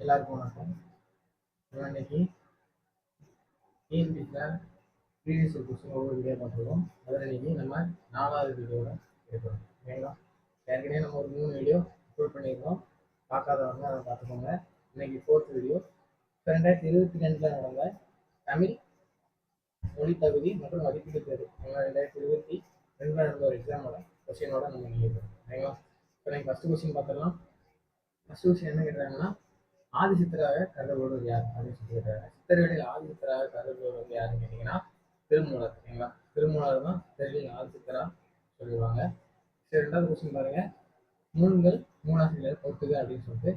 எல்லாருக்கும் வணக்கம். நம்ம இன்னைக்கு டிஎன்பிசியில் ப்ரீவியஸ் கொஸ்டின் ஒவ்வொரு வீடியோ பார்த்துருக்கோம். அதில் இன்னைக்கு நம்ம 4வது வீடியோவில் இருக்கிறோம். ஓகேங்களா? ஏற்கனவே நம்ம ஒரு 3 வீடியோ அப்லோட் பண்ணியிருக்கோம். பார்க்காதவங்க அதை பார்த்துக்கோங்க. இன்னைக்கு 4th வீடியோ. 2022 நடந்த தமிழ் மொழி தகுதி மற்றும் மதிப்பீடு தேர்வு 2022 நடந்த ஒரு எக்ஸாமோட கொஸ்டினோட நம்ம நினைக்கிறோம். ஓகேங்களா? இப்போ நீங்கள் ஃபஸ்ட்டு கொஸ்டின் பார்த்துடலாம். ஃபஸ்ட்டு கொஸ்டின் என்ன கேட்குறாங்கன்னா, ஆதிசித்தராக கருதப்படுவது யார் அப்படின்னு சொல்லி கேட்குறாங்க. சித்தர்களில் ஆதிசித்தராக கருதப்படுவது யாருன்னு கேட்டீங்கன்னா திருமூலர். ஓகேங்களா? திருமூலர் தான் சித்தர்களில் ஆதிசித்தரா சொல்லுவாங்க. சரி, 2வது கொஸ்டின் பாருங்க. நூல்கள் நூலாசிரியர் பொறுத்துக அப்படின்னு சொல்லிட்டு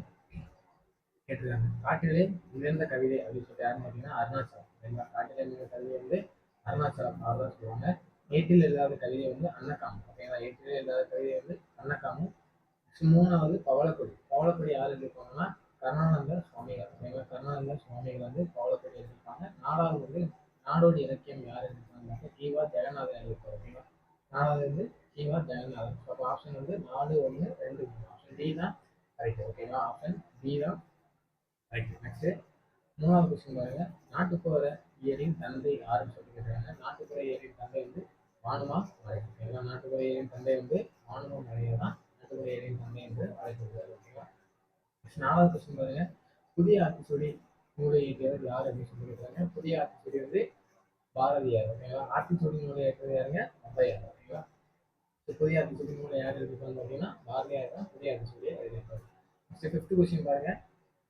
கேட்டிருக்காங்க. காட்டிலே மிகுந்த கவிதை அப்படின்னு சொல்லிட்டு யாருன்னு பார்த்தீங்கன்னா அருணாச்சலம். ஓகேங்களா? காட்டிலே மிகுந்த கவிதை வந்து அருணாச்சலம் தான் சொல்லுவாங்க. ஏட்டில் எழுதாத கவிதை வந்து அன்னக்காமம். ஓகேங்களா? ஏட்டிலே எழுதாத கவிதை வந்து அன்னக்காமம். 3வது பவளக்கொடி. பவளக்கொடி யார் எழுதியிருப்பாங்கன்னா கருணானந்த சுவாமிகள். ஓகேங்களா? கருணானந்த சுவாமிகள் வந்து பவளக்கொடி எழுதியிருப்பாங்க. 4வது வந்து நாடோடி இலக்கியம் யார் எழுதியிருப்பாங்க? கீவா ஜெகநாதன் எழுதியிருப்பார். ஓகேங்களா? 4வது வந்து கீவா ஜெகநாதன். அப்போ ஆப்ஷன் வந்து 4, 1, 2. ஆப்ஷன் டி தான் கரெக்ட். ஓகேங்களா? ஆப்ஷன் டி தான் கரெக்ட். நெக்ஸ்ட் 3வது கொஸ்டின் பாருங்க. நாட்டுப்புற இயலின் தந்தை யாருன்னு சொல்லி கேட்குறாங்க. நாட்டுப்புற இயலின் தந்தை வந்து வானுமா மலை. ஓகேங்களா? நாட்டுப்புற இயலின் தந்தை வந்து வானுமா மலையை தான் நாட்டுப்புற இயலின் தந்தை என்று அழைக்கப்படுகிறார். ஓகேங்களா? 4வது கொஸ்டின் பாருங்க. புதிய ஆத்திச்சூடி நூலை இயற்றியவர் யார் அப்படின்னு சொல்லி கேட்குறாங்க. புதிய ஆத்திச்சூடி வந்து பாரதியார். ஓகேங்களா? ஆத்திச்சூடி நூலை இயற்றியது யாருங்க? ஔவையார். ஓகேங்களா? புதிய ஆத்திச்சூடி நூலை யார் எழுதியிருப்பாங்க அப்படின்னா பாரதியார் தான் புதிய ஆத்திச்சூடியை எழுதியிருப்பார். நெக்ஸ்ட் 5th கொஸ்டின் பாருங்க.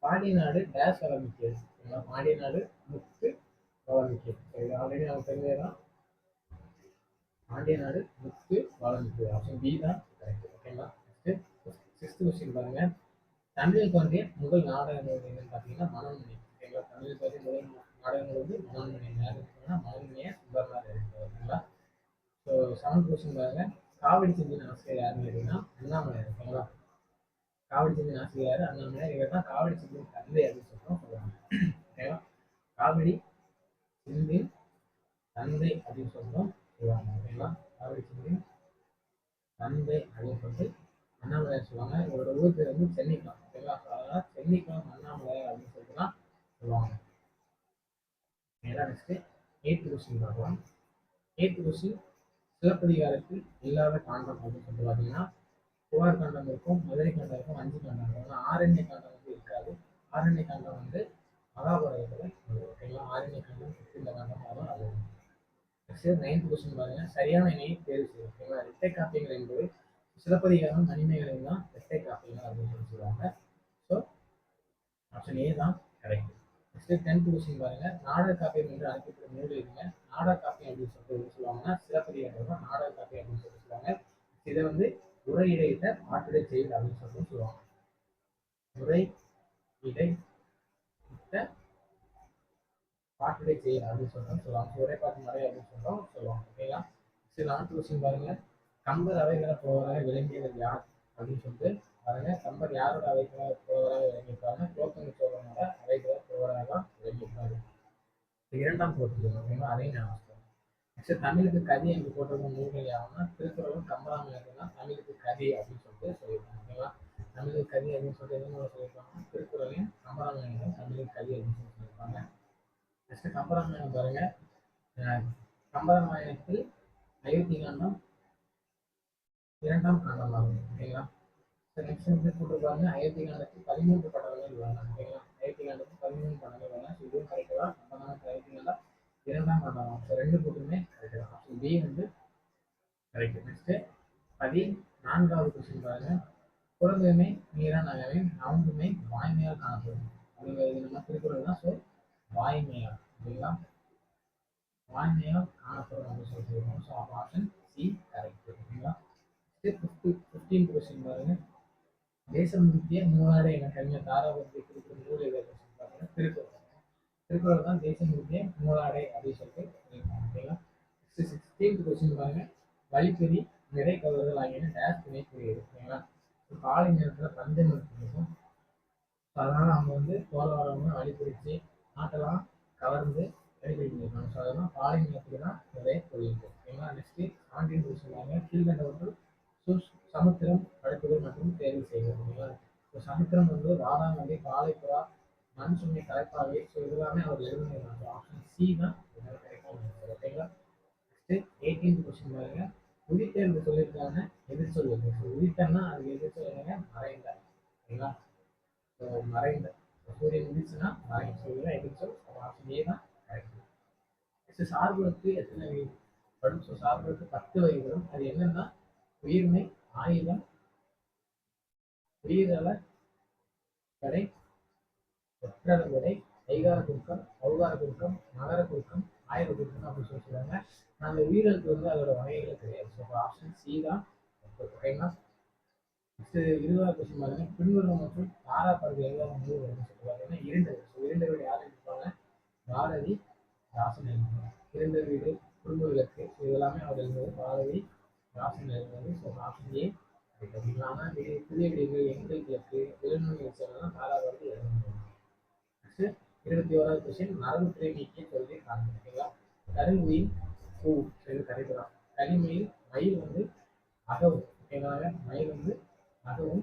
பாண்டிய நாடு டேஷ் வளமிக்கது. ஓகேங்களா? பாண்டிய நாடு முத்து வளமிக்கது. இது ஆல்ரெடி நமக்கு தெரிஞ்சதுதான். பாண்டிய நாடு முத்து வளமிக்கது. ஆப்ஷன் பி தான் கரெக்ட். ஓகேங்களா? நெக்ஸ்ட் 6th கொஸ்டின் பாருங்க. தமிழில் தோன்றிய முதல் நாடகங்கள் என்னன்னு பார்த்தீங்கன்னா மனோன்மணி. ஓகேங்களா? தமிழில் தோன்றிய முதல் நாடகங்கள் வந்து மனோன்மணி. யார் இருக்குன்னா மனோன்மணியை சுந்தரனார் இருக்கு. ஓகேங்களா? ஸோ 7th கொஸ்டின் பாருங்க. காவடி செஞ்சின் ஆசிரியர் யாருன்னு கேட்டீங்கன்னா அண்ணாமலை. ஓகேங்களா? காவடி செஞ்சின் ஆசிரியர் அண்ணாமலை. இவர் தான் காவடி செஞ்சின் தந்தை அப்படின்னு சொல்லுவாங்க. ஓகேங்களா? காவடி செஞ்சின் தந்தை அப்படின்னு சொல்லுவாங்க. ஓகேங்களா? காவடி செஞ்சின் தந்தை அப்படின்னு சொல்லிட்டு அண்ணாமலை சொல்லுவாங்க. இவரோட ஊர் பேர் வந்து சென்னிக்குளம். ஓகேங்களா? அதனால சென்னிக்குளம் அண்ணாமலை அப்படின்னு சொல்லிட்டு தான் சொல்லுவாங்க. நெக்ஸ்ட் 8th கொஸ்டின் பார்க்கலாம். 8th question. சிலப்பதிகாரத்தில் இல்லாத காண்டம் அப்படின்னு சொல்லிட்டு பார்த்தீங்கன்னா புகார் காண்டம் இருக்கும், மதுரை காண்டம் இருக்கும், வஞ்சி காண்டம் இருக்கும். ஆனால் ஆரண்ய காண்டம் வந்து இருக்காது. ஆரண்ய காண்டம் வந்து மகாபாரதத்தில். ஓகேங்களா? ஆரண்ய காண்டம் இந்த காண்டம் தான் அது. நெக்ஸ்ட் 9th கொஸ்டின் பாருங்க. சரியான இணையை தேர்வு செய்யும். ஓகேங்களா? இரட்டை காப்பியங்கள் என்பது சிலப்பதிகாரம் மணிமேகலையும் தான் இரட்டை காப்பியங்கள் அப்படின்னு சொல்லி சொல்லுவாங்க. ஸோ ஆப்ஷன் ஏ தான் கரெக்ட். நெக்ஸ்ட் 10th கொஸ்டின் பாருங்க. நாடக காப்பியம் என்று அழைக்கப்படும் நூல் எதுங்க? நாடக காப்பியம் அப்படின்னு சொல்லிட்டு சொல்லுவாங்கன்னா சிலப்பதிகாரம் தான் நாடக காப்பியம் அப்படின்னு சொல்லி சொல்லுவாங்க. இதை வந்து உரையிடையிட்ட பாட்டுடை செயல் அப்படின்னு சொல்லிட்டு சொல்லுவாங்க. உரை இடையிட்ட பாட்டுடை செயல் அப்படின்னு சொல்லுவாங்க. உரைப்பாட்டு முறை அப்படின்னு சொல்லுவாங்க. ஓகேங்களா? சரி, 4th கொஸ்டின் பாருங்க. கம்பர் அவைகளை போவராக விளங்கியவர் யார் அப்படின்னு சொல்லிட்டு பாருங்க. கம்பர் யாரோட அவைகளை போவராக விளங்கியிருப்பாங்க? குலோத்துங்க சோழனோட அவைகளை போவராக விளங்கியிருப்பாரு. 2ஆம் போட்டிருக்கோம். ஓகேங்களா? அதையும் நான் சொல்றேன். நெக்ஸ்ட் தமிழுக்கு கதி என்று போட்டிருக்க நூல்கள் யாருன்னா திருக்குறளும் கம்பராமாயணம் தான் தமிழுக்கு கதி அப்படின்னு சொல்லிட்டு சொல்லியிருக்காங்க. ஓகேங்களா? தமிழுக்கு கதி அப்படின்னு சொல்லிட்டு எதுவும் சொல்லியிருப்பாங்க? திருக்குறளையும் கம்பராமாயணம் தமிழுக்கு கதி அப்படின்னு சொல்லி சொல்லியிருப்பாங்க. நெக்ஸ்ட் கம்பராமாயணம் பாருங்க. கம்பராமாயணத்தில் அயோத்தி காண்டம் 2ஆம் காண்டமாகும். ஓகேங்களா? நெக்ஸ்ட் வந்து போட்டிருப்பாங்க. அயோத்தி காண்டத்தில் 13 படங்கள் உள்ளன. ஓகேங்களா? அயோத்தி காண்டத்தில் 13 படங்கள் உள்ளன. இதுவும் கரெக்ட் தான். கம்பராமாயணம் அயோத்தி காண்டம் 2ஆம் காண்டமாகும். ஸோ 2 போட்டுமே கரெக்ட் தான். ஆப்ஷன் பி வந்து கரெக்ட். நெக்ஸ்ட் 14வது கொஸ்டின் பாருங்க. குரங்குமே நீரானகமே நவங்குமே வாய்மையால் காணப்படும் அப்படிங்கிறது நம்ம திருக்குறள் தான். ஸோ வாய்மையால். ஓகேங்களா? வாய்மையால் காணப்படும் அப்படின்னு சொல்லியிருக்கோம். So option C correct. ஓகேங்களா? 15th கொஸ்டின் பாருங்க. தேசம் முக்கிய நூலாடை என கவிஞர் தாராபுரத்தை குறிப்பிடும் நூல் எது அப்படின்னு பாருங்க. திருக்குறள். திருக்குறள் தான் தேசம் முக்கிய நூலாடை அப்படின்னு சொல்லிட்டு சொல்லியிருக்காங்க. ஓகேங்களா? 16th கொஸ்டின் பாருங்க. வழிப்பறி நிறை கவர்கள் ஆகியன டேஷ் துணைக்குரியது. ஓகேங்களா? காலை நேரத்தில் பஞ்சம் இருக்கும். அதனால அவங்க வந்து போற வரவங்க வழிபறிச்சு நாட்டெல்லாம் கவர்ந்து வழிபறிச்சிருக்காங்க. ஸோ அதெல்லாம் காலை நேரத்துக்கு தான் நிறைய தொழில். ஓகேங்களா? நெக்ஸ்ட் 17th கொஸ்டின் கீழ்கண்டவர்கள் சமுத்திரம் படைப்புகள் மற்றும் தேர்வு செய்கிறது. ஓகேங்களா? இப்போ சமுத்திரம் வந்து வாடாமல்லி, பாலைப்புறா, மண் சுமை கலப்பாகவே. ஸோ இதெல்லாமே அவர் எழுதுனது. ஆப்ஷன் சி தான் கரெக்டான ஆன்சர். ஓகேங்களா? நெக்ஸ்ட் 18th கொஸ்டின் பாருங்க. உதித்த என்று சொல்லியிருக்காங்க, எதிர்ச்சொல் எது? ஸோ உதித்தன்னா அதுக்கு எதிர்ச்சொல் என்னங்க? மறைந்த. ஓகேங்களா? ஸோ மறைந்த. சூரியன் உதிச்சுன்னா மறைந்த. ஸோ இதுதான் எதிர்ச்சொல். ஆப்ஷன் ஏ தான் கரெக்ட். நெக்ஸ்ட் சார்புகளுக்கு எத்தனை வகை வரும்? ஸோ சார்புகளுக்கு 10 வகை வரும். அது என்னன்னா உயிர்மை, ஆயுதம், உயிரல கடை, ஒற்றர விடை, ஐகார குறுக்கம், ஔகார குறுக்கம், நகர குறுக்கம், ஆயுத குறுக்கம் அப்படின்னு சொல்லியிருக்காங்க. அந்த உயிர்களுக்கு வந்து அதோட வகைகளே கிடையாது. ஸோ ஆப்ஷன் சி தான் ஓகேங்களா? நெக்ஸ்ட் 20வது கொஸ்டின் பாருங்க. பின்வரும் மற்றும் தாரா பருவ எழுதாத நூல் அப்படின்னு சொல்லுவாங்க. ஏன்னா இரண்டு. ஸோ இரண்டு வீடு யார் இருப்பாங்க? பாரதி, தாசன் எழுதுவாங்க. இரண்டு வீடு, குடும்ப விளக்கு, இதெல்லாமே அவர் எழுதுவது. பாரதி, தாசன் எழுதுவது. So option A correct. ஆனால் புதிய வீடுகள், எங்கள் விளக்கு, விழுநூல் வச்சதெல்லாம் தாரா பருவ எழுத. Next 21வது question. மரபுத்திரை நீக்கிய சொல்லி காணும். ஓகேங்களா? கருங்குயில் பூ, இது கரெக்ட் தான். கனிமயில் மயில் வந்து அகவும். ஓகேங்களா? மயில் வந்து அகவும்.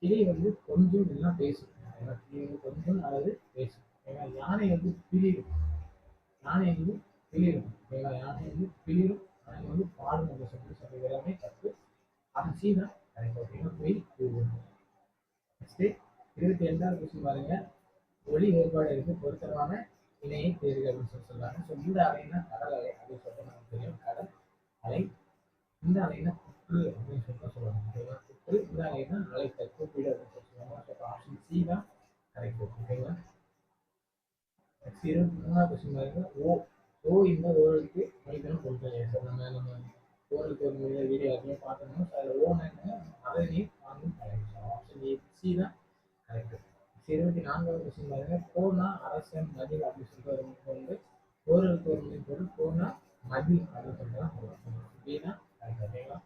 கிளி வந்து கொஞ்சம் இல்லைன்னா பேசும். கிளி வந்து கொஞ்சம் அல்லது பேசும். ஓகேங்களா? யானை வந்து பிளிரும். யானை வந்து பிளிரும். ஓகேங்களா? யானை வந்து பிளிரும். யானை வந்து பாடும் அப்படின்னு சொல்லி எல்லாமே தப்பு. ஆப்ஷன் சி தான் கரெக்ட். ஓகேங்களா? குயில் கூவும். நெக்ஸ்ட் 22வது கொஸ்டின் பாருங்க. ஒளி வேறுபாடு பொருத்தமான இணையை தேர்வு அப்படின்னு சொல்றாங்க. ஸோ இந்த அலைன்னா கடல் அலை அப்படின்னு சொல்லிட்டு நமக்கு தெரியும். கடல் அலை. இந்த அலைன்னா குற்று அப்படின்னு சொல்லிட்டு சொல்லுவாங்க. ஓகேங்களா? குற்று. இந்த அலைன்னா அலைத்தல், கூப்பிடு அப்படின்னு சொல்லுவாங்க. ஸோ ஆப்ஷன் சி தான் கரெக்ட். ஓகேங்களா? நெக்ஸ்ட் 23வது கொஸ்டின் பாருங்க. ஓ இந்த ஓரலுக்கு மொழிபெயரும் பொருட்கள். ஸோ நம்ம ஓரலுக்கு ஒரு மொழியை வீடியோ எல்லாத்தையும் பார்த்தோம்னா அதில் ஓனா மழை நீர் வாங்கும் கலை. ஸோ ஆப்ஷன் ஏ சி தான் கரெக்ட். 24வது கொஸ்டின் பாருங்க. போனா அரசன் மதில் அப்படின்னு சொல்லிட்டு ஒரு முறை வந்து போர்களுக்கு ஒரு மொழி பொருள். போனா மதில் அப்படின்னு சொல்லிட்டு இதுதான் கரெக்ட். ஓகேங்களா?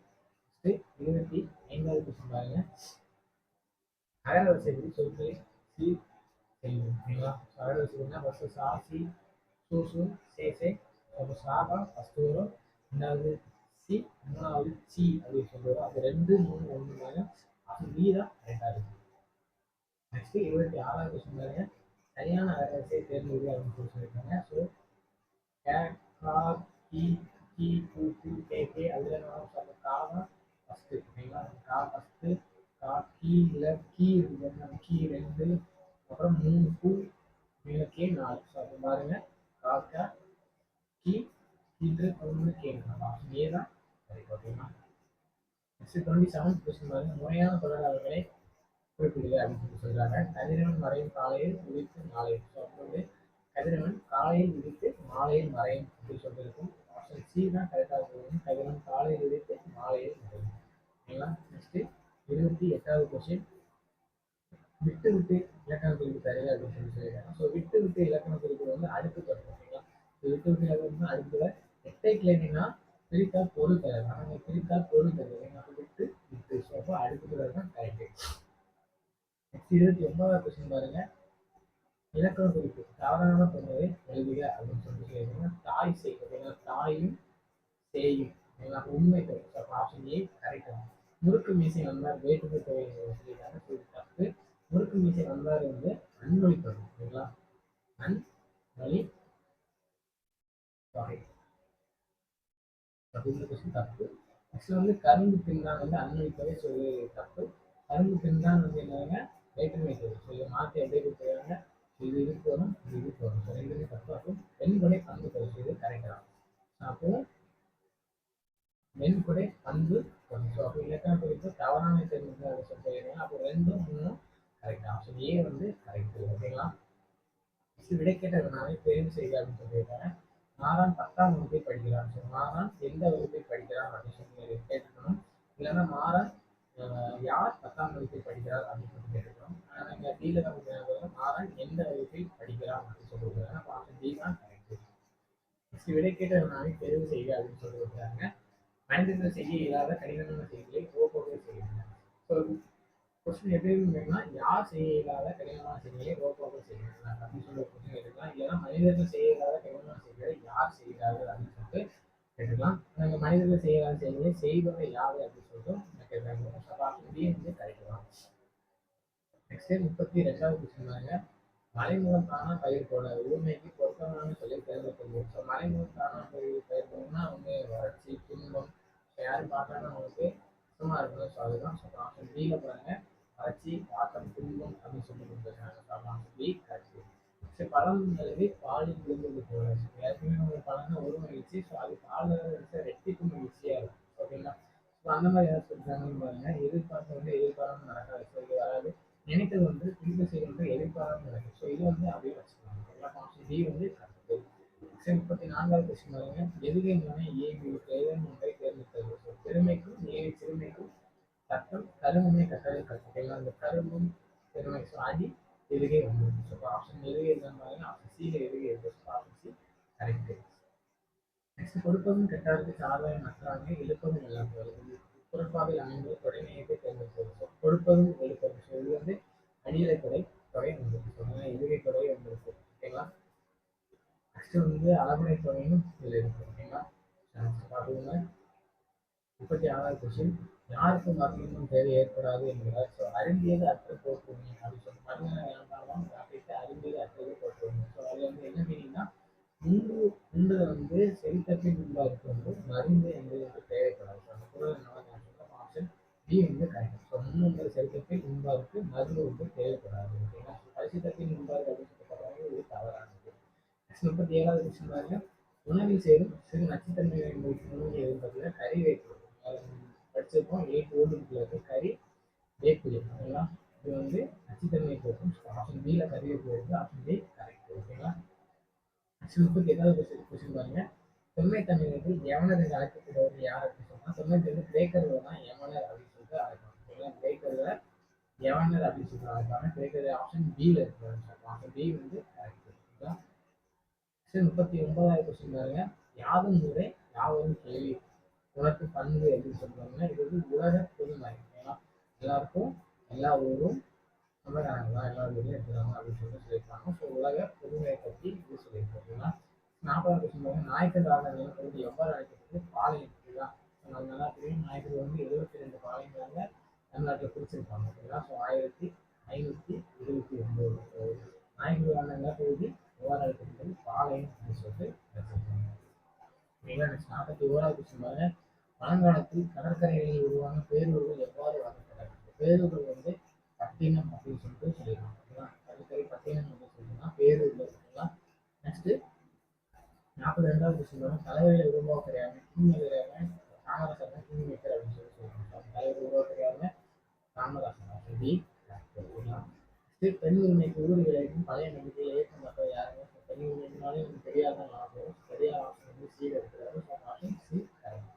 25வது கொஸ்டின் பாருங்க. அகரவரிசைப்படி சொற்களை சீர் செய்யும். ஓகேங்களா? அகரவரிசைப்படினா ஃபர்ஸ்ட் சா, சி, சூசு, சேசே, அப்புறம் சாபா ஃபர்ஸ்ட் வரும். ரெண்டாவது சி, மூணாவது சி அப்படின்னு சொல்லுவோம். அது 2, 3, 1 ஆப்ஷன் பி தான் கரெக்டாக இருக்கு. நெக்ஸ்ட் 26வது கொஸ்டின் பாருங்க. சரியான அகரவரிசையை தேர்ந்தெடுங்க அப்படின்னு சொல்லியிருக்காங்க. ஸோ கே, கா, கி, கி, கு, கு, கே, கே அதில் நம்ம காதான் ஃபஸ்ட்டு. ஓகேங்களா? கா ஃபஸ்ட்டு, கா கீ இல்லை கீ இருக்குது. கீ 2, அப்புறம் 3 பூ, மேலே கே 4. ஸோ அப்போ பாருங்க காக்கா, கி, கீன்று 1 கே. ஆப்ஷன் ஏ தான் கரெக்ட். ஓகேங்களா? நெக்ஸ்ட் 27th கொஸ்டின் பாருங்க. முறையான தொடராளர்களை குறிப்பிடுக அப்படின்னு சொல்றாங்க. கதிரவன் மறையும் காலையில் உதித்து மாலையில். ஸோ அப்போ வந்து கதிரவன் காலையில் உதித்து மாலையில் மறையும் அப்படின்னு சொல்லியிருக்கும். ஆப்ஷன் சி தான் கரெக்டாக இருக்கும். கதிரவன் காலையில் உதித்து மாலையில் மறையும். ஓகேங்களா? நெக்ஸ்ட் 28வது கொஸ்டின். விட்டு விட்டு இலக்கண குறிப்பு தருக அப்படின்னு சொல்லியிருக்காங்க. ஸோ விட்டு விட்டு இலக்கண குறிப்பு வந்து அடுக்கு தொடரும். ஓகேங்களா? விட்டு விட்டு இலக்கணம் அடுக்குல எட்டை கிளைனா பிரித்தா பொருள் தருது. ஆனால் பிரித்தா பொருள் தருது. அப்போ விட்டு விட்டு. ஸோ அப்போ அடுக்கு தொடர் தான் கரெக்ட். நெக்ஸ்ட் 29வது கொஸ்டின் பாருங்க. இலக்கண குறிப்பு தவறான பொருளை எழுதுக அப்படின்னு சொல்லியிருக்காங்க. தாய் செய். ஓகேங்களா? தாயும் சேயும். ஓகேங்களா? உண்மை தொகை. So option A correct. முறுக்கு மீசை வந்தார் வேற்றுமை தொகை சொல்லியிருக்காங்க. ஸோ இது தப்பு. முறுக்கு மீசை வந்தார் வந்து அன்மொழி தொகை. ஓகேங்களா? அன்மொழி தொகை. இந்த கொஸ்டின் தப்பு. நெக்ஸ்ட் வந்து கரும்பு பின்தான் வந்து அன்மொழி தொகை சொல்லி தப்பு. கரும்பு பின்தான் வந்து என்னங்க வேற்றுமை தொகை. ஸோ இதை மாற்றி அப்படியே கொடுத்துருக்காங்க. இது இதுக்கு வரும், இது இதுக்கு வரும். ஸோ ரெண்டுமே தப்பாகும். வெண்கொடை பண்பு தொகை. இது கரெக்டாக. அப்போ வெண்கொடை பண்பு தொகை. ஸோ அப்போ இலக்கண குறிப்பு தவறான தேர்ந்தெடுக்க சொல்லியிருக்காங்க. அப்போ 2, 3 கரெக்ட். ஆப்ஷன் ஏ வந்து கரெக்ட். ஓகேங்களா? விடைக்கேட்டவனாலே தேர்வு செய்க அப்படின்னு சொல்லியிருக்காங்க. மாறான் 10ஆம் வகுப்பை படிக்கிறான். ஸோ மாறான் எந்த வகுப்பை படிக்கிறான் அப்படின்னு சொல்லி கேட்டுக்கணும். இல்லைன்னா மாறான் யார் 10ஆம் வகுப்பை படிக்கிறார் அப்படின்னு சொல்லி கேட்டுக்கணும். ஆனால் இங்கே டீல தான் மாறான் எந்த வகுப்பை படிக்கிறான் அப்படின்னு சொல்லியிருக்காங்க. அப்போ ஆப்ஷன் டி தான் கரெக்ட். நெக்ஸ்ட் விடைக்கேட்டவனாலே தேர்வு செய்க அப்படின்னு சொல்லியிருக்காங்க. மனிதர்கள் செய்ய இயலாத கடினமான செய்திகளை ஓப்போவே செய்யணும். ஸோ கொஸ்டின் எப்படி இருக்குன்னா யார் செய்ய இயலாத கடினமான செய்திகளை ஓப்போவே செய்யணும் அப்படின்னு சொல்லி ஒரு கொஸ்டின் எடுக்கலாம். இல்லைன்னா மனிதர்கள் செய்ய இயலாத கடினமான செய்திகளை யார் செய்கிறார்கள் அப்படின்னு சொல்லிட்டு கேட்டுக்கலாம். நாங்கள் மனிதர்கள் செய்ய இயலாத செய்திகளை செய்பவர் யாரு அப்படின்னு சொல்லிட்டு கேட்கறாங்க. ஆப்ஷன் பி வந்து கரெக்ட் தான். நெக்ஸ்ட் 32வது கொஸ்டின் பாருங்க. மறைமுகத்தான பயிர் போல ஊமைக்கு பொருத்தமான சொல்லி தேர்ந்தெடுக்கிறது. ஸோ மறைமுகத்தான பயிர் போலன்னா அவங்க வறட்சி துன்பம் யாரும் பார்த்தாலும் அவங்களுக்கு கஷ்டமா இருக்கணும். ஸோ அதுதான் ஸோ ஆப்ஷன் பியில் பாருங்க வறட்சி தாக்கம் துன்பம் அப்படின்னு சொல்லி கொடுத்துருக்காங்க. So option B correct. சரி பழம் விளைவி பாலில் விழுந்தது போல ஏற்கனவே நம்ம பழம்னா ஒரு மகிழ்ச்சி. ஸோ அது பால் ரெட்டிக்கும் மகிழ்ச்சியா இருக்கும். ஓகேங்களா. ஸோ அந்த மாதிரி ஏதாவது சொல்லிட்டாங்கன்னு பாருங்க எதிர்பார்த்து எதிர்பாராமல் நடக்காது. ஸோ இது வராது. நினைத்தது திருப்பி செய்வது எதிர்பாராமல் நடக்கும். ஸோ இது அப்படியே வச்சுக்கலாம். ஓகேங்களா. Option D correct. சரி 34வது கொஸ்டின் பாருங்க எதுகை முனை ஏபி ஏதேனும் ஒன்றை தேர்ந்தெடுத்தது. ஸோ பெருமைக்கும் ஏவி சிறுமைக்கும் சட்டம் கருமமே கட்டளை கற்றுக்கலாம். அந்த கருமம் பெருமை ஸோ அடி எதுகை வந்துருக்கு. ஸோ ஆப்ஷன் எதுகை இருந்தாலும் பாருங்க ஆப்ஷன் சியில் எதுகை இருக்கு. So option C correct. Next கொடுப்பதும் கெட்டாருக்கு சார்பாக மற்றாங்க எழுப்பதும் எல்லாம் வருது. குரட்பாவில் அமைந்து தொடைமையத்தை தேர்ந்தெடுத்தது. ஸோ கொடுப்பதும் எழுப்பதும் ஸோ இது அடியிலை தொகை தொகை வந்துருக்கு. ஸோ எதுகை தொகை வந்துருக்கு. ஓகேங்களா. நெக்ஸ்ட் அளவுடை தொகையும் இதில் இருக்கு. ஓகேங்களா. பார்த்துக்கோங்க 36வது கொஸ்டின் யாருக்கும் மரணமும் தேவை ஏற்படாது என்கிறார். ஸோ அருந்தியது அற்ற போற்றுவீங்க அப்படின்னு சொல்லி மருந்தனை வேண்டாம் காப்பிட்டு அருந்தியது அற்றது போற்றுவீங்க. ஸோ அது என்ன மீனிங்னா முன்பு உண்டது செலுத்தப்பின் முன்பா இருக்கிறது மருந்து என்பது தேவைப்படாது. அந்த குரல் என்ன ஆப்ஷன் பி கரெக்ட். ஸோ முன்னுண்டது செலுத்தப்பின் முன்பா இருக்கு மருந்து தேவைப்படாது. ஓகேங்களா. பரிசுத்தப்பின் முன்பா இருக்கு அப்படின்னு சொல்லி இது தவறானது. 37வது கொஸ்டின் பாருங்க உணவில் சேரும் சிறு நச்சுத்தன்மை எதிர்பார்க்கல கறி வைப்பு படிச்சிருக்கோம். 8 ஓடுக்குள்ள இருக்கு கறி வேப்பிலை. ஓகேங்களா. இது நச்சுத்தன்மை போகும். ஆப்ஷன் பியில் கறி வேப்பிலை இருக்கு. Option B correct. ஓகேங்களா. 38வது கொஸ்டின் பாருங்க தொன்மை தமிழர்கள் யவனர் என்று அழைக்கப்படுவது யார் அப்படின்னு சொன்னா 92 கிரேக்கர்கள் தான் யவனர் அப்படின்னு சொல்லிட்டு அழைப்பாங்க. கிரேக்கர்களை யவனர் அப்படின்னு சொல்லிட்டு அழைப்பாங்க. கிரேக்கர் ஆப்ஷன் பியில் இருக்கு. Option B correct. ஓகேங்களா. 39வது கொஸ்டின் பாருங்க யாதும் ஊரே யாவரும் கேள்வி உனக்கு பண்பு அப்படின்னு சொல்றாங்க. இது உலக பொதுமை. ஏன்னா எல்லாருக்கும் எல்லா ஊரும் சொந்தக்காரங்க எல்லா ஊரையும் எடுத்துறாங்க அப்படின்னு சொல்லியிருக்காங்க. ஸோ உலக பொதுமையை பற்றி இது சொல்லியிருக்கோம். 40வது கொஸ்டின் பாருங்க நாயக்கர் நிலப்பகுதி எவ்வாறு அழைக்கப்பட்டது பாளையம். இதுதான் நம்ம நல்லா தெரியும். நாயக்கர் 72 பாளையங்களாக தமிழ்நாட்டில் பிடிச்சிருப்பாங்க. ஓகேங்களா. ஸோ 1529 நாயக்கர் நிலப்பகுதி எவ்வாறு அழைக்கப்பட்டது பாளையம் அப்படின்னு சொல்லிட்டு வச்சிருக்காங்க. ஓகேங்களா. நெக்ஸ்ட் 41வது கொஸ்டின் பாருங்க பழங்காலத்தில் கடற்கரைகளில் உருவான பேரூர்கள் எவ்வாறு வகைப்பட்டது. பேரூர்கள் பட்டினம் அப்படின்னு சொல்லிட்டு சொல்லிடுவாங்க. ஓகேங்களா. கடற்கரை பட்டினம் அப்படின்னு சொல்லிட்டுனா பேரூர்கள். ஓகேங்களா. நெக்ஸ்ட் 42வது கொஸ்டின் பாருங்க தலைவர்களை உருவாக்குறாங்க கிங்மேக்கர் காமராசர் கிங்மேக்கர் அப்படின்னு சொல்லி சொல்லுவாங்க. தலைவர் உருவாக்குறாங்க காமராசர் டி. பெண் உரிமைக்கு ஊர் விளையாடும் பழைய நம்பிக்கையில் இயக்கம் மக்கள் யாருங்க பெண் உரிமைனாலே எனக்கு தெரியாதான் ஆகும். சரியான ஆப்ஷன் சீல் இருக்கிறாரு. Option C correct.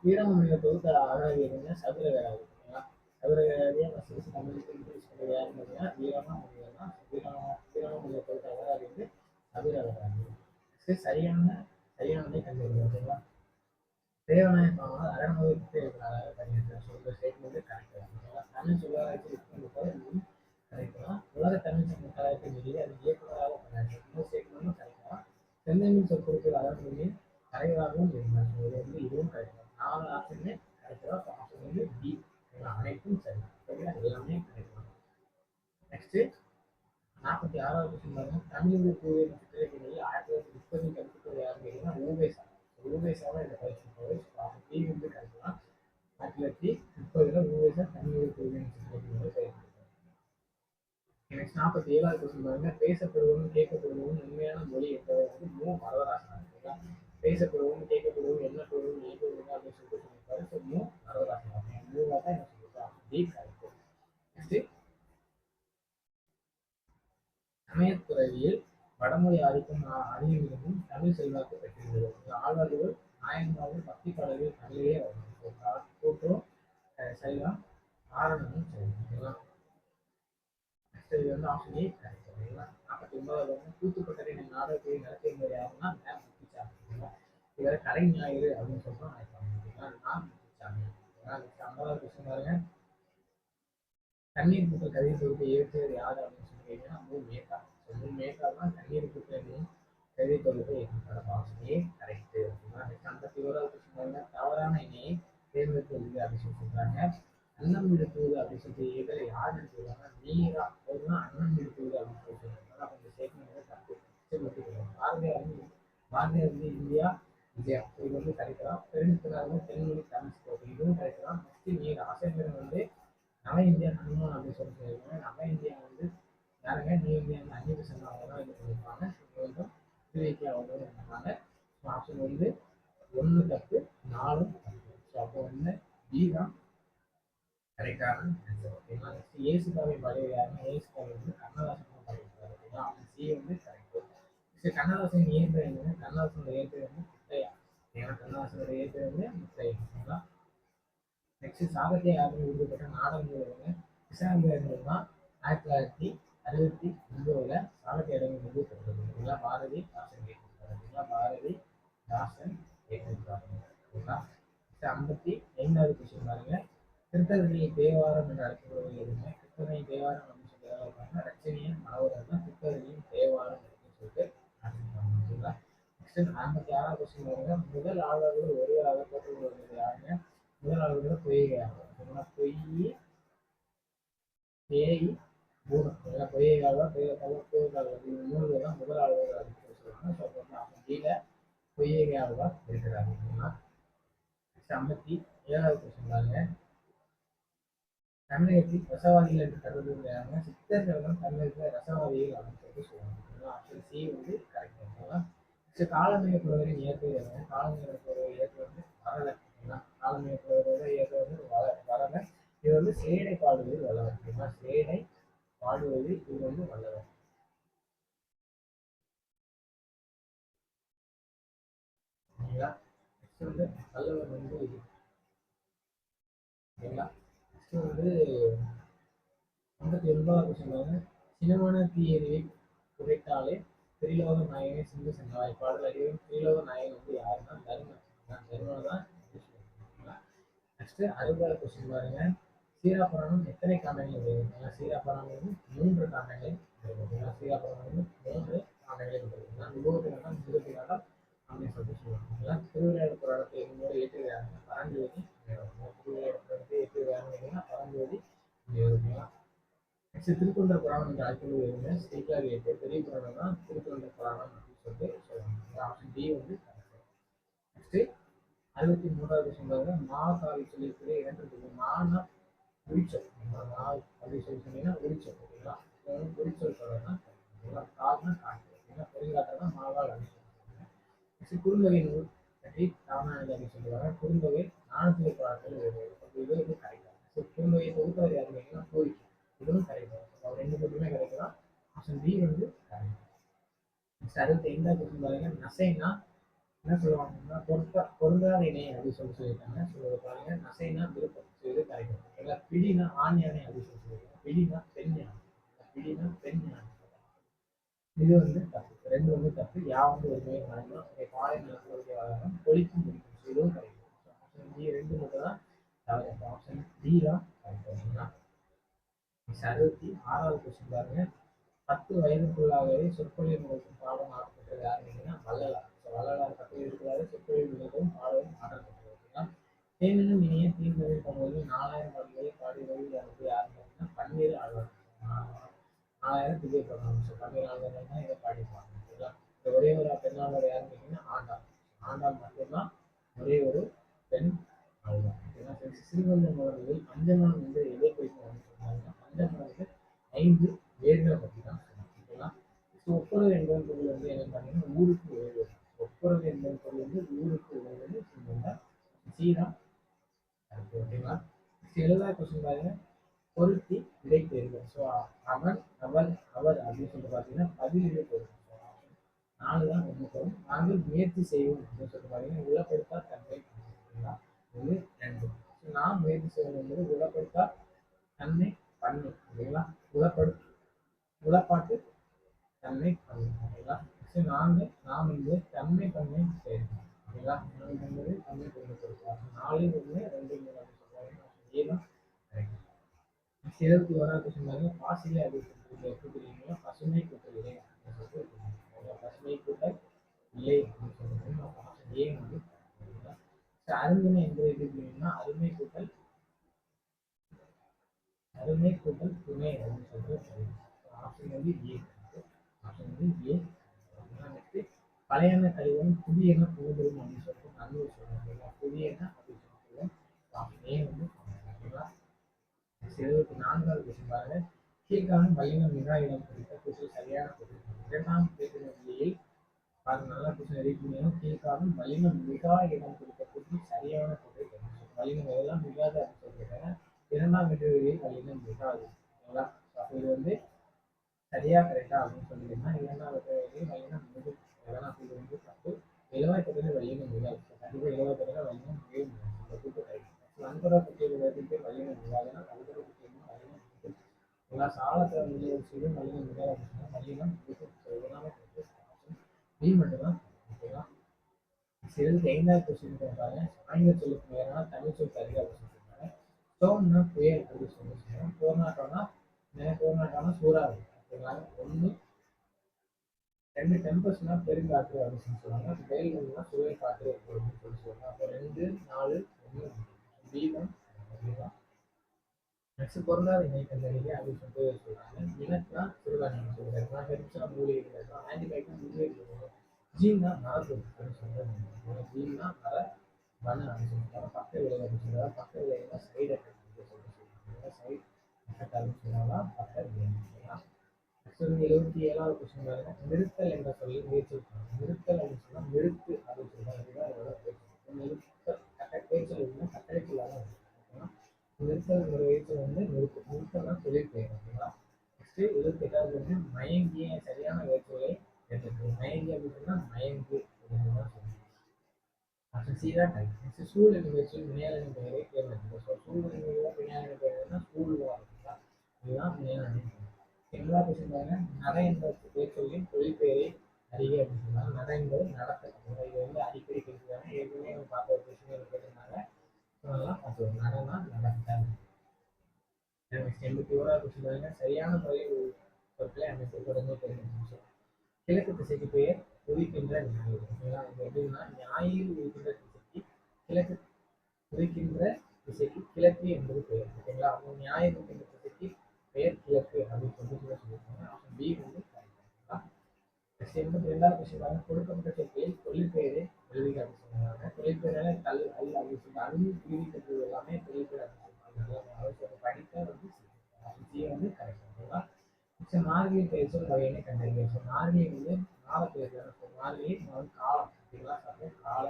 வீரமணியை தொகுத்த ஆராய்ச்சி சதுர வேளாது. ஓகேங்களா. சதுர வேளாதியை ஃபர்ஸ்ட் தமிழுக்கு இன்ட்ரடியூஸ் பண்ணது யாருன்னு பார்த்தீங்கன்னா வீரமணியை தான். வீரமணியை தொகுத்த ஆராய்ச்சி சதுர வேளாது. சரியானதை கண்டுபிடிக்கும். ஓகேங்களா. தேவநாயகம் அரணமதிப்பு இருக்கிறாங்க பண்ணியிருக்காங்க. ஸோ இந்த ஸ்டேட்மெண்ட் கரெக்ட். ஓகேங்களா. தமிழ் சொல்லாராய்ச்சி கரெக்டா. உலக தமிழ் சங்க கலாய்ப்பு நிதி அது இயக்குநராக பண்ணாங்க. இந்த ஸ்டேட்மெண்ட்டும் கரெக்டா. செந்தமிழ் சொற்கொடுக்கிற அரண்மனை தலைவராகவும் இருந்தார். இது இதுவும் கரெக்ட். 4 ஆப்ஷனுமே கரெக்டா. ஆப்ஷன் பி அனைத்தும் சரி. எல்லாமே கரெக்ட். நெக்ஸ்ட் 46வது கொஸ்டின் பாருங்க தமிழ் கோவில் சித்திரக்கதையில் 1930 கருத்துக்கள் யாருன்னு கேட்டீங்கன்னா ஊவேசா. ஊவேசாவை இந்த பரிசு போது பி கரெக்டா. 1930 ஊவேசா தமிழ் கோவில் சித்திரக்கதையை பயிர். நெக்ஸ்ட் 47வது கொஸ்டின் பாருங்க பேசப்படுவதும் கேட்கப்படுவதும் உண்மையான மொழி என்பது மு வரதராசன். பேசப்படுவதும் கேட்கப்படுவதும் என்ன பொருள் நினைக்கப்படுவது அப்படின்னு சொல்லிட்டு சொல்லியிருப்பாரு. ஸோ மு வரதராசன். மூணாக தான் என்ன சொல்லியிருக்காங்க டி கரெக்ட். நெக்ஸ்ட் சமயத்துறையில் வடமொழி ஆதிக்கம் அதிகமிருந்தும் தமிழ் செல்வாக்கு பெற்றிருந்தது. ஆழ்வார்கள் நாயன்மார்கள் பக்தி பாடல்கள் தமிழிலே வரும். கூட்டும் சரிதான் ஆரணமும் சரி. இது ஆப்ஷன் ஏ கரெக்ட். ஓகேங்களா. 49வது தூத்துப்பட்டறை நாடகத்தை நடத்தியிருந்தது யாருன்னா முத்துச்சாமி. இவரை கலை ஞாயிறு அப்படின்னு சொல்லிட்டு அழைப்பாங்க. ஓகேங்களா. முத்துச்சாமி. 50வது கொஸ்டின் பாருங்க தண்ணீர் பூக்கள் கதை தொகுப்பை இயற்றியது யாரு அப்படின்னு சொல்லி கேட்டீங்கன்னா மேகா. மேகா தான் தண்ணீர் பூக்கள் கதை தொகுப்பை இயற்றினார். Option A correct. ஓகேங்களா. 51வது கொஸ்டின் பாருங்க தவறான இணையை தேர்ந்தெடுத்தது அப்படின்னு சொல்லி சொல்றாங்க. அன்னம் விடுத்துவது அப்படின்னு சொல்லிட்டு இதில் யார் எடுத்துருக்காங்க மீரா. அவர்தான் அன்னம் விடுத்துவது அப்படின்னு விஜயம் இது வந்து கிடைக்கலாம். பெருநிறுத்தினாலும் தென்மொழி தமிழ் ஸ்கோப் இதுவும் கிடைக்கலாம். நெக்ஸ்ட் நீர் ஆசிரியர் வந்து நவ இந்தியா ஹனுமான் அப்படின்னு சொல்லி சொல்லியிருக்காங்க. நவ இந்தியா வந்து யாருங்க நியூ இந்தியா வந்து அஞ்சு பர்சன்ட் அவங்க தான் இது பண்ணியிருப்பாங்க. இது வந்து திருவிக்கி அவங்க தான் இருப்பாங்க. ஸோ ஆப்ஷன் வந்து 1 தப்பு 4 தப்பு. ஸோ அப்போ வந்து பி தான் கரெக்டான ஆன்சர். ஓகேங்களா. நெக்ஸ்ட் ஏசுகாவை பழைய யாருன்னா ஏசுகாவை வந்து கண்ணதாசன் பண்ணியிருக்காரு. ஓகேங்களா. ஆப்ஷன் சி வந்து கரெக்ட். நெக்ஸ்ட் கண்ணதாசன் இயற்பெயர் என்னங்க? கண்ணதாசனோட இயற்பெயர் வந்து முத்தையா. ஏன்னா கண்ணதாசனோட இயற்பெயர் வந்து முத்தையா. ஓகேங்களா. நெக்ஸ்ட் சாகித்ய அகாடமி விருது பெற்ற நாடகங்கள் வந்து விசாரணைகள் தான் 1969 சாகித்ய அகாடமி விருது பெற்றது. ஓகேங்களா. பாரதி தாசன் கேட்டிருக்காரு. ஓகேங்களா. பாரதி தாசன் கேட்டிருக்காரு. ஓகேங்களா. 55வது கொஸ்டின் பாருங்க. திருத்தணியை தேவாரம் என்று அழைக்கப்படுவது எதுவுமே திருத்தணி தேவாரம் அப்படின்னு சொல்லியிருக்காங்க. ரச்சனையின் மனோரம் தான் திருத்தணியின் தேவாரம் அப்படின்னு சொல்லிட்டு அழைச்சிருக்காங்க. ஓகேங்களா. நெக்ஸ்ட் 56வது கொஸ்டின் பாருங்க. முதல் ஆளுநர்கள் ஒருவராக போட்டுக்கொள்வது யாருங்க? முதல் ஆளுநர்கள் பொய்கை ஆகும். பொய் தேய் பூதம். பொய்கை ஆழ்வார் இது 3 பேர் தான் முதல் ஆளுநர்கள் அப்படின்னு சொல்லுவாங்க. ஸோ அப்போ வந்து அப்போ கீழே பொய்கை ஆழ்வார் இருக்கிறாங்க. ஓகேங்களா. நெக்ஸ்ட் 57வது கொஸ்டின் பாருங்க. தமிழகத்தில் ரசவாதிகள் என்று கருதப்படுகிறாங்க. சித்தர்கள் தான் தமிழகத்தில் ரசவாதிகள் அப்படின்னு சொல்லிட்டு சொல்லுவாங்க. ஆப்ஷன் சி வந்து கரெக்ட். ஓகேங்களா. நெக்ஸ்ட் காலமேக புலவரின் இயற்கை என்ன? காலமேக புலவர் இயற்கை வந்து வரல. ஓகேங்களா. காலமேக புலவரோட இயற்கை வந்து வரல. இது வந்து சேடை பாடுவது வல்லவர். ஓகேங்களா. சேடை பாடுவது இது வந்து வல்லவர். ஓகேங்களா. நெக்ஸ்ட் வந்து வல்லவர் வந்து இது. ஓகேங்களா. நெக்ஸ்ட் வந்து 59வது கொஸ்டின் சினமான தீயறிவை புகைத்தாலே திரிலோக நாயகனை சிந்து சென்றாய் பாடல் அறிவும் திரிலோக நாயகன் வந்து யாருன்னா தர்மன். தர்மன் தான். நெக்ஸ்ட் 60வது கொஸ்டின் பாருங்க. சீராபுராணம் எத்தனை காண்டங்கள் வருது? சீராபுராணம் வந்து 3 காண்டங்கள் வருது. சீராபுராணம் வந்து 3 காண்டங்கள் வருது. விபூதிகாண்டம் விபூதிகாண்டம் அப்படின்னு சொல்லிட்டு சொல்லுவாங்க. திருவிளையாடல் புராணத்தை என்னோட ஏற்றுகிறாங்க பரஞ்சோதி. திருவிளையாடல் புராணத்தை ஏற்றுகிறாங்க பரஞ்சோதி. நெக்ஸ்ட் திருத்தொண்டர் புராணம் என்று அழைக்கப்படுவது எதுவுமே ஸ்ரீகாரி ஏற்று பெரிய புராணம் தான் திருத்தொண்டர் புராணம் அப்படின்னு சொல்லிட்டு சொல்லுவாங்க. ஆப்ஷன் டி வந்து நெக்ஸ்ட் 63வது கொஸ்டின் பாருங்க. மா காவி சொல்லியிருக்கிற 2 மானா உரிச்சல். மா அப்படின்னு சொல்லி சொன்னீங்கன்னா உரிச்சல். ஓகேங்களா. உரிச்சல் சொல்லலாம். காரணம் காட்டு. ஓகேங்களா. பெருங்காட்டை மாவால் அப்படின்னு சொல்லுவாங்க. நெக்ஸ்ட் குறுந்தொகை நூல் பற்றி ராமாயணம் அப்படின்னு சொல்லுவாங்க. குறுந்தொகை 400 பாடல்கள் இது வந்து கிடைக்கும். குறுந்தொகை தொகுத்தவர் யாருன்னா கோரிக்கை. இதுவும் கிடைக்கும். ரெண்டு பேருமே கிடைக்கலாம். ஆப்ஷன் பி வந்து கரெக்ட். நெக்ஸ்ட் 65வது கொஸ்டின் பாருங்க. நசைனா என்ன சொல்லுவாங்கன்னா பொருந்தாத இணை அப்படின்னு சொல்லியிருக்காங்க. சொல்லுவது பாருங்க. நசைனா விருப்பம். இது கிடைக்கும். இல்லை பிடினா ஆண் யானை அப்படின்னு சொல்லியிருக்காங்க. பிடினா பெண் யானை. பிடினா பெண் யானை. இது வந்து தப்பு. 2 வந்து தப்பு. வந்து ஒருமே வழங்கலாம். பாயம் நிலப்பகுதியாளரும் பொழிக்கும் முடிக்கும். இதுவும் கிடைக்கும். ஆப்ஷன் பி 2 மட்டும் தான் தவறு. ஆப்ஷன் டி தான் கரெக்ட். 66வது கொஸ்டின் பாருங்க. 10 வயதுக்குள்ளாகவே சொற்பொழிவு முழுக்கும் பாடம் ஆக்கப்பட்டது யாருன்னா வள்ளலார். வள்ளலார் 10 வயதுக்குள்ளாக சொற்பொழிவு முழுக்கும் பாடவும் ஆக்கப்பட்டது. தேனினும் இனிய தீர்ந்தவை போகும்போது 4000 பாடல்களை பாடி வந்து யாருன்னா பன்னீர் ஆழ்வார். 4000 திவ்ய பிரபந்தம். பன்னீர் ஆழ்வார் தான் இதை பாடிப்பாங்க. இந்த ஒரே ஒரு பெண்ணாளர் யாருன்னு கேட்டீங்கன்னா ஆண்டாள். ஆண்டாள் மட்டும்தான் ஒரே ஒரு பெண் ஆழ்வார். சிறுவந்தன் முதலில் பஞ்சமனம் என்று எதை குறிக்கும் சொன்னாங்க. பஞ்சமனம் வந்து 5 வேர்களை பற்றி தான் சொன்னாங்க. ஒப்புரவு என்பதன் பொருள் வந்து என்ன பண்ணீங்கன்னா ஊருக்கு உழைவது. ஒப்புரவு என்பதன் பொருள் வந்து ஊருக்கு உழைவது சொன்னாங்க. சீனா இருக்கு. ஓகேங்களா. 70வது கொஸ்டின் பாருங்க. பொருத்தி விடை தேர்வு. ஸோ அவன் அவள் அவர் அப்படின்னு சொல்லிட்டு பார்த்தீங்கன்னா 17 பொருள். 4 தான் ஒன்று பொருள். நாங்கள் முயற்சி செய்வோம் அப்படின்னு சொல்லிட்டு பார்த்தீங்கன்னா உளப்படுத்தா தன்மை. இது 2. நான் முயற்சி செய்வது என்பது உளப்படுத்தா தன்மை பண்ணு. ஓகேங்களா. உளப்பாட்டு தன்மை பண்ணு. ஓகேங்களா. நாம் என்பது தன்மை பண்ணை செய்யணும். ஓகேங்களா. நாம் என்பது தன்மை பண்ணி கொடுக்கலாம். 4 1 2 3 அப்படின்னு சொல்லுவாங்க. ஏதான் 71வது கொஸ்டின் பாருங்க. பாசிலே அப்படின்னு சொல்லிட்டு பசுமை கூட்டல் இல்லை அப்படின்னு சொல்லிட்டு பசுமை கூட்டல் இல்லை அப்படின்னு சொல்லிட்டு ஏன் வந்து அருந்தினை என்பது எப்படின்னா அருமை கூட்டல் துணை அப்படின்னு சொல்லிட்டு ஆப்ஷன் வந்து ஏ. ஆப்ஷன் வந்து ஏ. பழையன கழிவும் புதியன புகுதலும் அப்படின்னு சொல்லிட்டு கண்ணூர் சொல்லுவாங்க. புதியன அப்படின்னு சொல்லுவாங்க. ஏ வந்து ஓகேங்களா. 74வது கொஸ்டின் பாருங்க. கீழ்காணும் வல்லின மிகா இடம் குறித்த கொஸ்டின் சரியான பொருள். இரண்டாம் பேச்சுநிலையில் பாருங்க, நல்லா கொஸ்டின் ரீட் பண்ணியும் கீழ்காணும் வல்லின மிகா இடம் குறித்த கொஸ்டின் சரியான பொருள். வல்லினம் எதெல்லாம் மிகாது அப்படின்னு சொல்லியிருக்காங்க. இரண்டாம் இடைவெளியில் வல்லினம் மிகாது. ஓகேங்களா. அப்போ இது வந்து சரியா கரெக்டா அப்படின்னு சொல்லியிருந்தா இரண்டாவது இடைவெளியில் வல்லினம் மிகு. அதெல்லாம் இது வந்து தப்பு. இலவாய்க்கத்தில் வல்லினம் மிகாது. கண்டிப்பாக இலவாய்க்கத்தில் வல்லினம் மிக முடியாது. இந்த கூட்டு கரெக்ட். நண்பரா குட்டியில் வருது வல்லினம் மிகாதுன்னா நண்பரா குட்டியில் வல்லினம் மிகு. எல்லா சாலத்தை வந்து ஒரு சிறு வல்லினம் மிகாது அப்படின்னா வல்லினம் மிகு. எல்லாமே பி மட்டும்தான். ஓகேங்களா. சிறிது 5வது கொஸ்டின் கேட்பாங்க. ஆங்கில சொல்லுக்கு நேரான தமிழ் சொல் தருக அப்படின்னு சொல்லியிருக்காங்க. ஸ்டோன்னா புயல் அப்படின்னு சொல்லியிருக்காங்க. டோர்னாட்டோனா சூறாவளி. ஓகேங்களா. 1 2 டெம்பஸ்ட்னா பெருங்காற்று அப்படின்னு சொல்லுவாங்க. வெயில்னா சுழல் காற்று அப்படின்னு சொல்லி சொல்லுவாங்க. அப்போ 2 4 1 பீமம். ஓகேங்களா. நெக்ஸ்ட் பொருளாதார இணைக்கந்தறிக்கை அப்படின்னு சொல்லிட்டு சொல்றாங்க. இனக்குனா சிறுதானியம் சொல்றாங்க. ஹெர்ப்ஸ்னா மூலிகைகள். ஆன்டிபயோட்டிக் மூலிகைகள். ஜீன்னா மரபு அப்படின்னு சொல்றாங்க. ஜீன்னா மர மண் அப்படின்னு சொல்றாங்க. பக்க விளைவு அப்படின்னு சொல்றாங்க. பக்க விளைவுனா சைடு எஃபெக்ட் அப்படின்னு சொல்றாங்க. சைடு எஃபெக்ட் அப்படின்னு சொன்னாங்கன்னா பக்க விளைவு. 77வது கொஸ்டின் பாருங்க. நிறுத்தல் என்ற சொல்லி முயற்சி. நிறுத்தல் அப்படின்னு சொன்னா நிறுத்து அப்படின்னு சொல்றாங்க. இதுதான் இதோட பேச்சு. நிறுத்தல் பேச்சல் இல்லைன்னா கட்டளைக்குள்ளாக ஓகேங்களா. நிறுத்தல் ஒரு வயசு வந்து நிறுத்தல்னா தொழிற்பெயர். ஓகேங்களா. நெக்ஸ்ட் 78வது வந்து மயங்கிய சரியான வேற்றுகளை எடுத்து. மயங்கி அப்படின்னு சொன்னா மயங்கு அப்படின்னு தான் சொல்லுவாங்க. சீதான் டைப். நெக்ஸ்ட் சூழல் நிகழ்ச்சி வினையாளரின் பெயரை தேர்ந்தெடுக்கும். சூழல் நிகழ்ச்சி வினையாளரின் பெயர்னா சூழ்வா இருக்குங்களா. இதுதான் வினையாளரின் பெயர். எல்லா கொஸ்டின் பாருங்க. நட என்ற பேச்சொல்லின் தொழிற்பெயரை அறிக அப்படின்னு சொன்னாங்க. நட என்பது நடத்த. இது வந்து அடிக்கடி கேட்கிறாங்க. ஏற்கனவே பார்த்த ஒரு கொஸ்டின் கேட்டிருந்தாங்க. அதெல்லாம் பார்த்துக்கோங்க. நடனா நடத்த. 81வது கொஸ்டின் பாருங்க. சரியான முறையில் சொற்களை அமைப்பு தொடர்ந்து தெரிஞ்சு. கிழக்கு திசைக்கு பெயர் உதிக்கின்ற ஞாயிறு. ஓகேங்களா. இது எப்படின்னா ஞாயிறு உதிக்கின்ற திசைக்கு கிழக்கு உதிக்கின்ற திசைக்கு கிழக்கு என்பது பெயர். ஓகேங்களா. அப்போ ஞாயிறு உதிக்கின்ற திசைக்கு பெயர் கிழக்கு அப்படின்னு சொல்லியிருக்காங்க. ஆப்ஷன் பி வந்து கரெக்டா. 82வது கொஸ்டின் பாருங்க. கொடுக்கப்பட்ட சொற்களில் தொழிற்பெயரை எழுதுக அப்படின்னு சொல்லுவாங்க. தொழிற்பெயரால கல் அல்ல அப்படின்னு சொல்லிட்டு அருள் பிரிவிக்கிறது எல்லாமே தொழிற்பெயர் அப்படின்னு சொல்லுவாங்க. படிக்க வந்து சி வந்து கரெக்ட். ஓகேங்களா. மார்கழி பெயர்ச்சொல் வகையினை கண்டறிய. மார்கழி வந்து கால பெயர். மார்கழி காலம். ஓகேங்களா. கால.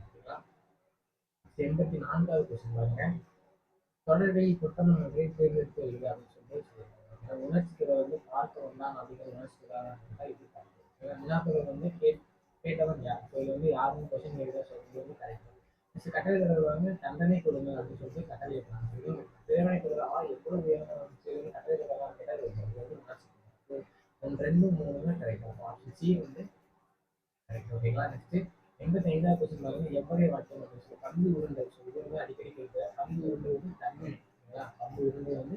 ஓகேங்களா. 84வது கொஸ்டின் பாருங்க. தொடர்களில் புத்தகம் ஒன்றை தேர்ந்தெடுத்து எழுதுக அப்படின்னு சொல்லிட்டு உணர்ச்சிகளை வந்து பார்க்க வந்தான் அப்படிங்கிற உணர்ச்சிக்கிறாங்க. இது வினாக்கள் வந்து கேட்டவன் யார். ஸோ இது வந்து யாருன்னு கொஸ்டின் எழுத சொல்றது வந்து கரெக்ட். நெக்ஸ்ட் கட்டளை தொடர்பு வந்து தண்டனை கொடுங்க அப்படின்னு சொல்லிட்டு கட்டளை இருக்காங்க. இது தேவனை கொடுறா எவ்வளவு வேணும் கட்டளை தொடர்பாக கேட்டால் இது வந்து உணர்ச்சி. 1 2 3 கரெக்ட். ஆப்ஷன் சி வந்து கரெக்ட். ஓகேங்களா. நெக்ஸ்ட் 85வது கொஸ்டின் பாருங்க. எவ்வளவு வாக்கியம் அப்படின்னு சொல்லி பந்து உருண்டை. ஸோ இது வந்து அடிக்கடி கேட்குற பந்து உருண்டை வந்து தன்மை. ஓகேங்களா. பந்து உருண்டை வந்து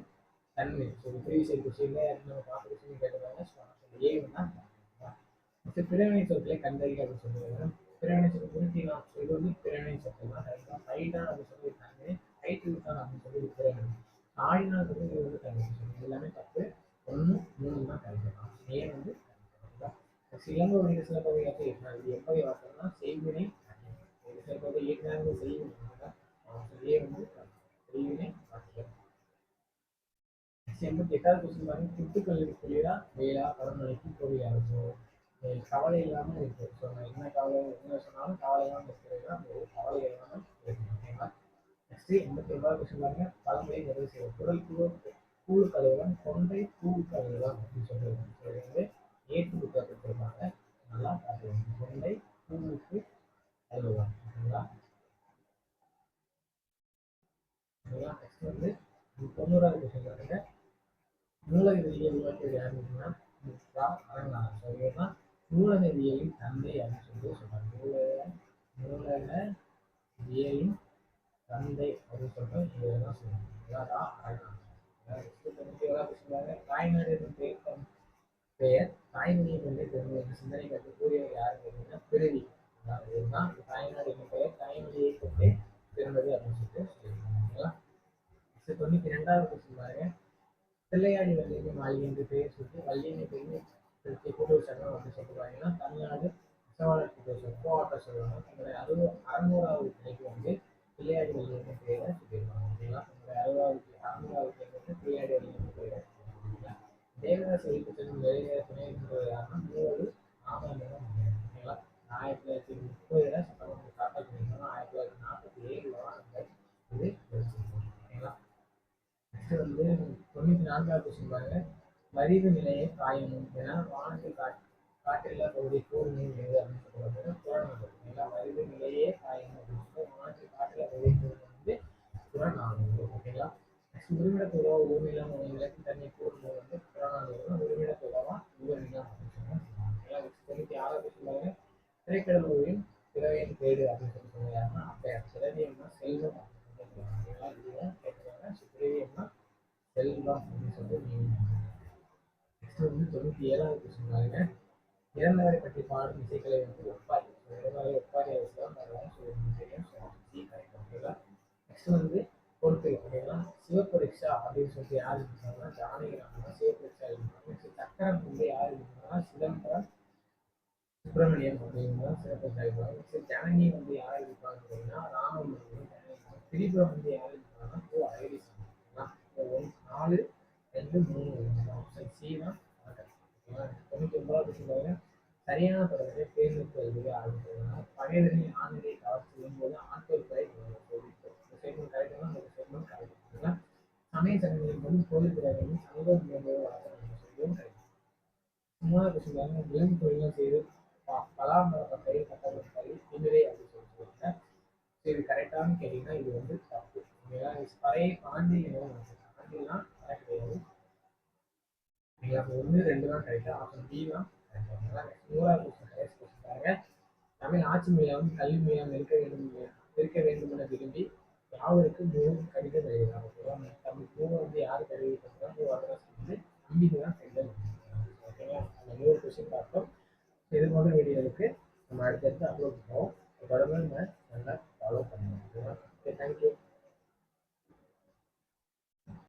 தன்மை. ஸோ ப்ரீவியஸ் கொஸ்டின்ல நம்ம பார்த்து கொஸ்டின் கேட்டதாங்க. ஏ தான். நெக்ஸ்ட் பிறவினை சொற்களை கண்டறிக அப்படின்னு சொல்லுவாங்க. பிறவினை சொற்கள் குறித்தினா இது வந்து பிறவினை சொற்கள் தான். கரெக்டாக ஹைட்டான் அப்படின்னு சொல்லி தன்மை. ஹைட் இருக்கான் அப்படின்னு சொல்லி பிறவினை. ஆடினால் வந்து இது வந்து தன்மை. எல்லாமே தப்பு. 1 3 தான் கரெக்ட். ஏ வந்து சிலம்பு வணிக சிலப்பதிகாரத்தை இயற்றினார். இது எப்படி வார்த்தைன்னா செய்வினை சிலப்பதி இயற்றினாங்க. செய்வினை ஏ வந்து செய்வினை வாக்கியம். 88வது கொஸ்டின் பாருங்க. புத்துக்கல்வி குளிரா வேளா கடற்கரைக்கு கோவிலாக. கவலை இல்லாமல் இருக்கு. ஸோ என்ன கவலை என்ன சொன்னாலும் கவலை இல்லாமல் இருக்கிறது தான் கவலை இல்லாமல் இருக்கு. ஓகேங்களா. நெக்ஸ்ட் 89வது கொஸ்டின் பாருங்க. பழமொழி நிறைவு செய்யும். குரல் கூழு கழுவலாம் கொன்றை கூழ் கழுவலாம் அப்படின்னு சொல்றது. இது வந்து ஏற்று கொடுக்கப்பட்டிருப்பாங்க. நல்லா பார்த்துக்கோங்க. கொன்றை கூழுக்கு கழுவலாம். ஓகேங்களா. நெக்ஸ்ட் வந்து 90வது கொஸ்டின் பாருங்க. நூலக விதியை உருவாக்கியது யாருன்னா அரங்கநாதன். நூலக வியலின் தந்தை அப்படின்னு சொல்லி சொல்றாங்க. நூலக வியலின் தந்தை அப்படின்னு சொல்லிட்டு இதெல்லாம் சொல்லுவாங்க. தாய்நாடு பெயர் தாய்மொழியை கொண்டே பெருமை சிந்தனை கற்று கூறியவர் யாரு கேட்டீங்கன்னா பிறவி. இதுதான் தாய்நாடு பெயர் தாய்மொழியை கொண்டே பெருமதி அப்படின்னு சொல்லிட்டு சொல்லியிருக்காங்க. 92வது கொஸ்டின் பாருங்க. பிள்ளையாடி வள்ளியம்மை மாளிகை என்று பெயர் சொல்லி வள்ளியம்மை பெருமை கூட்டுறவு சங்கம் அப்படின்னு சொல்லுவாங்கன்னா தமிழ்நாடு செவாலட் தோஷம் கோஆட்ட சொல்லுவாங்க. நம்மளுடைய 600வது கிளைக்கு வந்து பிள்ளையாடி வள்ளியம்மை பேரை சொல்லியிருப்பாங்க. ஓகேங்களா? நம்மளுடைய 600வது கிளைக்கு வந்து பிள்ளையாடி வள்ளியம்மை பேரை ஓகேங்களா? தேவதாசி எழுத்துக்கள் வெளியே துணை இருந்தது யாருன்னா மூவரு ராமலிங்கம் ஓகேங்களா? 1930 சட்டமன்ற தாக்கல் பண்ணியிருந்தாங்க. 1947 வந்து இது வச்சிருக்கோம். ஓகேங்களா? நெக்ஸ்ட் வந்து 94வது கொஸ்டின் பாருங்க. வரிவு நிலையை காயணும் என வானத்தில் காற்றில்லா பகுதி கூறுநூல் எது அப்படின்னு சொல்லப்படுறது புறநானூறு. ஓகேங்களா? வரிவு நிலையே காயணும் அப்படின்னு சொல்லி வானத்தில் காற்றில்லா பகுதி கூறுநூல் வந்து புறநானூறு. ஓகேங்களா? நெக்ஸ்ட் உரிமிடத்து உறவா ஊர்நிலம் நிலத்து தண்ணி கூறுநூல் வந்து புறநானூறு. உரிமிடத்து உறவா ஊர்நிலம் அப்படின்னு சொன்னா ஓகேங்களா? நெக்ஸ்ட் 96வது கொஸ்டின் பாருங்க. திரைக்கடல் ஊரின் பிறவையின் கேடு அப்படின்னு சொல்லி சொல்லுவாங்கன்னா அப்ப பிறவியம்னா செல்வம் அப்படின்னு சொல்லுவாங்க. ஓகேங்களா? இதுதான் கேட்கறாங்க. பிறவியம்னா செல்வம் அப்படின்னு சொல்லி மீனிங். நெக்ஸ்ட் வந்து 97வது கொஸ்டின் பாருங்க. இறந்தவரை பற்றி பாடும் இசைக்கலை வந்து ஒப்பாரி. இறந்தவரை ஒப்பாரி அவசியம் பாருவாங்க. ஸோ தெரியும். C correct. ஓகேங்களா? நெக்ஸ்ட் வந்து பொறுப்பு. ஓகேங்களா? சிவபரீட்சா அப்படின்னு சொல்லிட்டு யார் இருக்காங்கன்னா ஜானகிராமன் சிவபரீட்சா எழுதினாங்க. நெக்ஸ்ட் சக்கரம் வந்து யார் எழுதினாங்கன்னா சிதம்பரம் சுப்பிரமணியம் அப்படிங்கிற சிறப்பு சாய்ப்பாங்க. நெக்ஸ்ட் ஜனனி வந்து யார் இருப்பாங்க அப்படின்னா ராமமூர்த்தி. திரிபுரம் வந்து யார் இருப்பாங்கன்னா ஐரிஸ். 4 2 3 ஆப்ஷன் சி தான். 99வது சொல்லுவாங்க. சரியான தொடர்பை தேர்ந்தெடுப்பதற்கு ஆரம்பிச்சதுன்னா பகைவரின் ஆண்களை கவர் செய்யும்போது ஆட்கள் பயிர் இந்த ஸ்டேட்மெண்ட் கரெக்டாக இந்த ஸ்டேட்மெண்ட் கரெக்ட். சமய சடங்குகளின் போது கோயில் பிறவையும் சமூக மேம்போடு வளர்க்கணும் சொல்லியும் கரெக்ட். 3வது சொல்லுவாங்க. விலங்கு தொழிலாம் செய்து பலாமரத்தை கட்டப்பட்டது இதுவே அப்படின்னு சொல்லி சொல்லுவாங்க. இது கரெக்டானு கேட்டீங்கன்னா இது வந்து தப்பு. பழைய பாண்டி பாண்டிலாம் கரெக்ட் கிடையாது. நீங்க அப்போ 1 2 தான் கரெக்டா. ஆப்ஷன் பி தான் கரெக்ட். 100வது கொஸ்டின் பாருங்க. தமிழ் ஆட்சி மொழியாகவும் கல்வி மொழியாகவும் இருக்க வேண்டும் என விரும்பி யாவருக்கு மூவர் கடிதம் எழுதினார். தமிழ் மூவர் வந்து யாரு கடிதம் வந்து அம்பிகை தான் கடிதம். ஓகேங்களா? அந்த 100 கொஸ்டின் பார்த்தோம். இது போன்ற வீடியோவுக்கு நம்ம அடுத்தடுத்து அப்லோட் பண்ணுவோம். தொடர்ந்து நம்ம